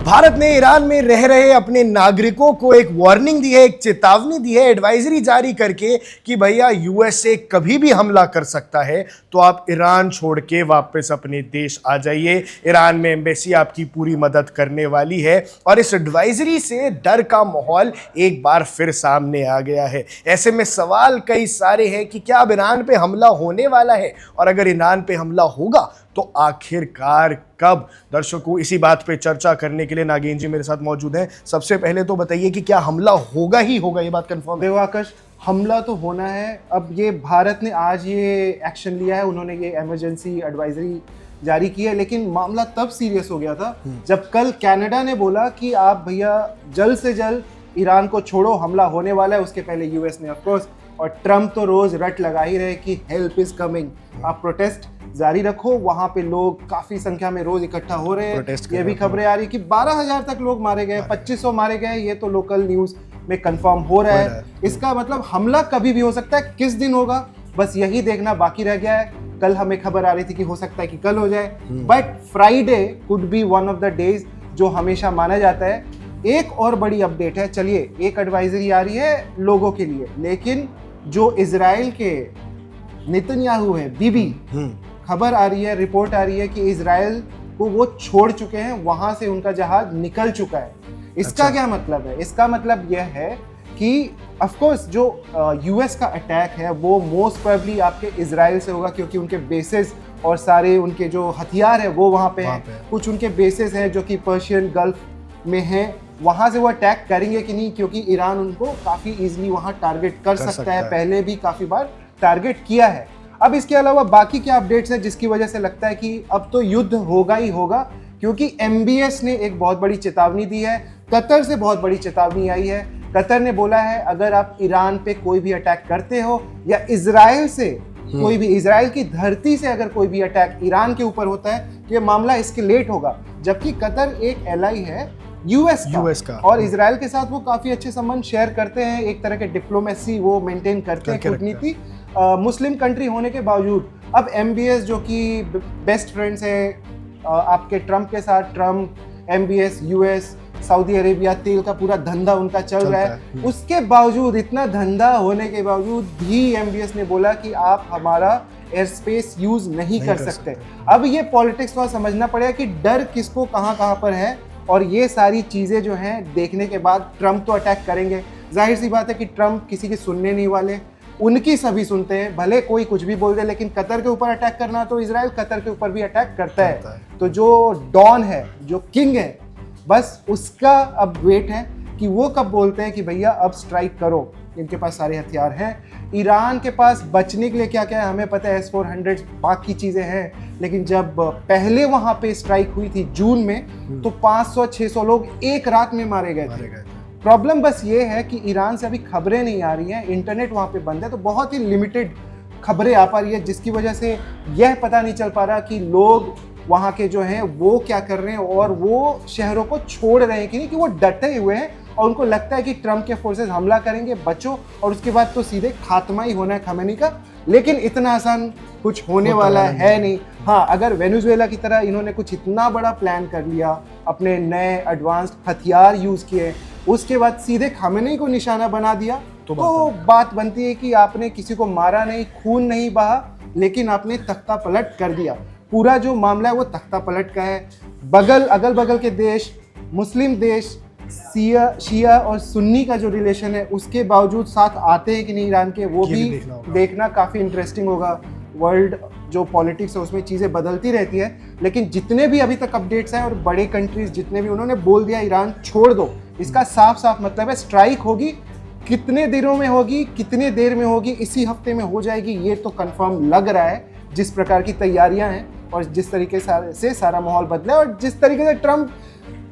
भारत ने ईरान में रह रहे अपने नागरिकों को एक वार्निंग दी है, एक चेतावनी दी है, एडवाइजरी जारी करके कि भैया यूएसए कभी भी हमला कर सकता है, तो आप ईरान छोड़ के वापस अपने देश आ जाइए। ईरान में एम्बेसी आपकी पूरी मदद करने वाली है। और इस एडवाइजरी से डर का माहौल एक बार फिर सामने आ गया है। ऐसे में सवाल कई सारे हैं कि क्या अब ईरान पे हमला होने वाला है, और अगर ईरान पे हमला होगा तो आखिरकार कब। दर्शकों, इसी बात पे चर्चा करने के लिए नागेन जी मेरे साथ मौजूद हैं। सबसे पहले तो बताइए कि क्या हमला होगा ही होगा, ये बात कंफर्म है? देखो आकाश, हमला तो होना है। अब ये भारत ने आज ये एक्शन लिया है, उन्होंने ये इमरजेंसी एडवाइजरी जारी की है, लेकिन मामला तब सीरियस हो गया था जब कल कनाडा ने बोला कि आप भैया जल्द से जल्द ईरान को छोड़ो, हमला होने वाला है। उसके पहले यूएस ने, ऑफ कोर्स, और ट्रम्प तो रोज रट लगा ही रहे कि हेल्प इज कमिंग, आप प्रोटेस्ट जारी रखो। वहां पे लोग काफी संख्या में रोज इकट्ठा हो रहे हैं। ये भी खबरें आ रही कि 12,000 तक लोग मारे गए, 2500 मारे गए। ये तो लोकल न्यूज में कंफर्म हो रहा है। इसका मतलब हमला कभी भी हो सकता है, किस दिन होगा बस यही देखना बाकी रह गया है। कल हमें खबर आ रही थी कि हो सकता है कि कल हो जाए, but Friday could be one of the days जो हमेशा माना जाता है। एक और बड़ी अपडेट है, चलिए, एक एडवाइजरी आ रही है लोगों के लिए, लेकिन जो इजराइल के नेतन्याहू है, बीबी, खबर आ रही है, रिपोर्ट आ रही है कि इजराइल को वो छोड़ चुके हैं, वहां से उनका जहाज निकल चुका है। इसका क्या मतलब है? इसका मतलब यह है कि ऑफ कोर्स जो यूएस का अटैक है वो मोस्ट प्रोबेबली आपके इजराइल से होगा, क्योंकि उनके बेसेस और सारे उनके जो हथियार है वो वहां पे हैं। कुछ उनके बेसेस हैं जो कि पर्शियन गल्फ में हैं, वहां से वो अटैक करेंगे कि नहीं, क्योंकि ईरान उनको काफी इजीली वहां टारगेट कर सकता है, पहले भी काफी बार टारगेट किया है। अब इसके अलावा बाकी क्या अपडेट्स हैं जिसकी वजह से लगता है कि अब तो युद्ध होगा ही होगा, क्योंकि एमबीएस ने एक बहुत बड़ी चेतावनी दी है। कतर से बहुत बड़ी चेतावनी आई है। कतर ने बोला है अगर आप ईरान पे कोई भी अटैक करते हो या इजराइल से कोई भी, इजराइल की धरती से अगर कोई भी अटैक ईरान के ऊपर होता है तो ये मामला एस्केलेट होगा। जबकि कतर एक एलाई है यूएस का और इजराइल के साथ वो काफी अच्छे संबंध शेयर करते हैं, एक तरह के डिप्लोमेसी वो मेंटेन करते हैं, कूटनीति, मुस्लिम कंट्री होने के बावजूद। अब एमबीएस जो कि बेस्ट फ्रेंड्स है आपके ट्रम्प के साथ, Trump, MBS, US, Saudi Arabia, तेल का पूरा धंधा उनका चल रहा है। उसके बावजूद, इतना धंधा होने के बावजूद भी एमबीएस ने बोला कि आप हमारा एयर स्पेस यूज नहीं कर सकते। अब ये पॉलिटिक्स थोड़ा समझना पड़ेगा कि डर किसको कहाँ पर है, और ये सारी चीज़ें जो हैं देखने के बाद ट्रम्प तो अटैक करेंगे। जाहिर सी बात है कि ट्रम्प किसी की सुनने नहीं वाले, उनकी सभी सुनते हैं, भले कोई कुछ भी बोल दे। लेकिन कतर के ऊपर अटैक करना तो इजराइल कतर के ऊपर भी अटैक करता है। तो जो डॉन है, जो किंग है, बस उसका अब वेट है कि वो कब बोलते हैं कि भैया अब स्ट्राइक करो। इनके पास सारे हथियार हैं। ईरान के पास बचने के लिए क्या क्या है हमें पता है, S-400, बाकी चीज़ें हैं। लेकिन जब पहले वहाँ पे स्ट्राइक हुई थी जून में, तो 500-600 लोग एक रात में मारे गए थे। प्रॉब्लम बस ये है कि ईरान से अभी खबरें नहीं आ रही हैं, इंटरनेट वहाँ पे बंद है, तो बहुत ही लिमिटेड खबरें आ पा रही है, जिसकी वजह से यह पता नहीं चल पा रहा कि लोग वहाँ के जो हैं वो क्या कर रहे हैं, और वो शहरों को छोड़ रहे हैं कि नहीं, कि वो डटे हुए हैं और उनको लगता है कि ट्रम्प के फोर्सेस हमला करेंगे, बचो, और उसके बाद तो सीधे खात्मा ही होना है खमेनी का। लेकिन इतना आसान कुछ होने वाला है नहीं। हाँ, अगर वेनेजुएला की तरह इन्होंने कुछ इतना बड़ा प्लान कर लिया, अपने नए एडवांस्ड हथियार यूज किए, उसके बाद सीधे खमेनी को निशाना बना दिया, तो बात बनती है कि आपने किसी को मारा नहीं, खून नहीं बहा, लेकिन आपने तख्ता पलट कर दिया। पूरा जो मामला है वो तख्ता पलट का है। अगल बगल के देश, मुस्लिम देश, शिया और सुन्नी का जो रिलेशन है उसके बावजूद साथ आते हैं कि नहीं ईरान के, वो भी देखना काफ़ी इंटरेस्टिंग होगा। वर्ल्ड जो पॉलिटिक्स है उसमें चीज़ें बदलती रहती है, लेकिन जितने भी अभी तक अपडेट्स हैं और बड़े कंट्रीज जितने भी, उन्होंने बोल दिया ईरान छोड़ दो। इसका साफ साफ मतलब है स्ट्राइक होगी। कितने दिनों में होगी, कितने देर में होगी, इसी हफ्ते में हो जाएगी, ये तो कंफर्म लग रहा है, जिस प्रकार की तैयारियां हैं और जिस तरीके से सारा माहौल बदला है, और जिस तरीके से ट्रम्प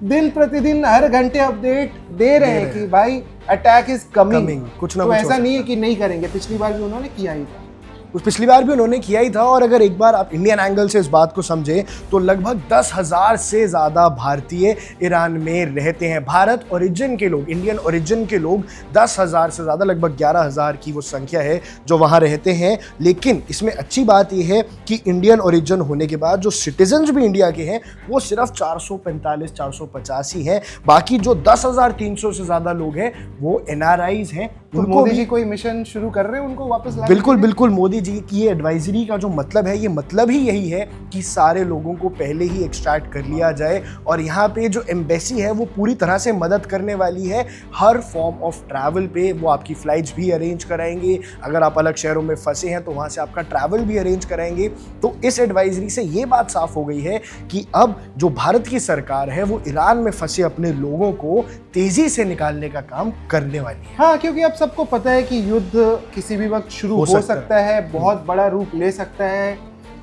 दिन प्रतिदिन हर घंटे अपडेट दे रहे हैं कि भाई अटैक इज कमिंग। कुछ ना, तो ऐसा नहीं है कि नहीं करेंगे, पिछली बार भी उन्होंने किया ही था। उस पिछली बार भी उन्होंने किया ही था। और अगर एक बार आप इंडियन एंगल से इस बात को समझें तो लगभग 10,000 से ज़्यादा भारतीय ईरान में रहते हैं। भारत ओरिजिन के लोग, इंडियन ओरिजिन के लोग 10,000 से ज़्यादा, लगभग 11,000 की वो संख्या है जो वहाँ रहते हैं। लेकिन इसमें अच्छी बात यह है कि इंडियन ओरिजिन होने के बाद जो सिटीजन्स भी इंडिया के हैं वो सिर्फ 445-450 ही हैं। बाकी जो 10,300 से ज़्यादा लोग हैं वो NRIs हैं। तो उनको मोदी भी जी कोई मिशन शुरू कर रहे हैं उनको वापस लाने बिल्कुल के लिए? बिल्कुल, मोदी जी की ये एडवाइजरी का जो मतलब है, ये मतलब ही यही है कि सारे लोगों को पहले ही एक्सट्रैक्ट कर लिया जाए। और यहाँ पे जो एम्बेसी है वो पूरी तरह से मदद करने वाली है हर फॉर्म ऑफ ट्रैवल पे। वो आपकी फ्लाइट्स भी अरेंज कराएंगे, अगर आप अलग शहरों में फंसे हैं तो वहाँ से आपका ट्रैवल भी अरेंज कराएंगे। तो इस एडवाइजरी से ये बात साफ हो गई है कि अब जो भारत की सरकार है वो ईरान में फंसे अपने लोगों को तेजी से निकालने का काम करने वाली है। हाँ, क्योंकि अब सबको पता है कि युद्ध किसी भी वक्त शुरू हो सकता है, बहुत बड़ा रूप ले सकता है,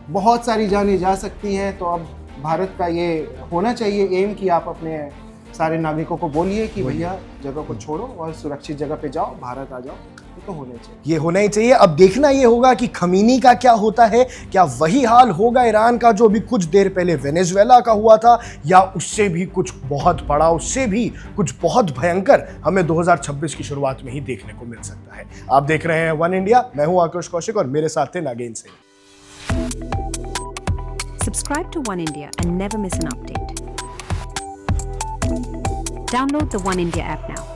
बहुत सारी जानें जा सकती हैं। तो अब भारत का ये होना चाहिए एम कि आप अपने सारे नागरिकों को बोलिए कि भैया जगह को छोड़ो और सुरक्षित जगह पे जाओ, भारत आ जाओ। ये तो होना चाहिए, ये होना ही चाहिए। अब देखना ये होगा कि खमीनी का क्या होता है, क्या वही हाल होगा ईरान का जो अभी कुछ देर पहले वेनेजुएला का हुआ था, या उससे भी कुछ बहुत बड़ा, उससे भी कुछ बहुत भयंकर हमें 2026 की शुरुआत में ही देखने को मिल सकता है। आप देख रहे हैं वन इंडिया, मैं हूं आकुश कौशिक और मेरे साथ थे Nagen Singh. Subscribe to One India and never miss an update. Download the One India app now.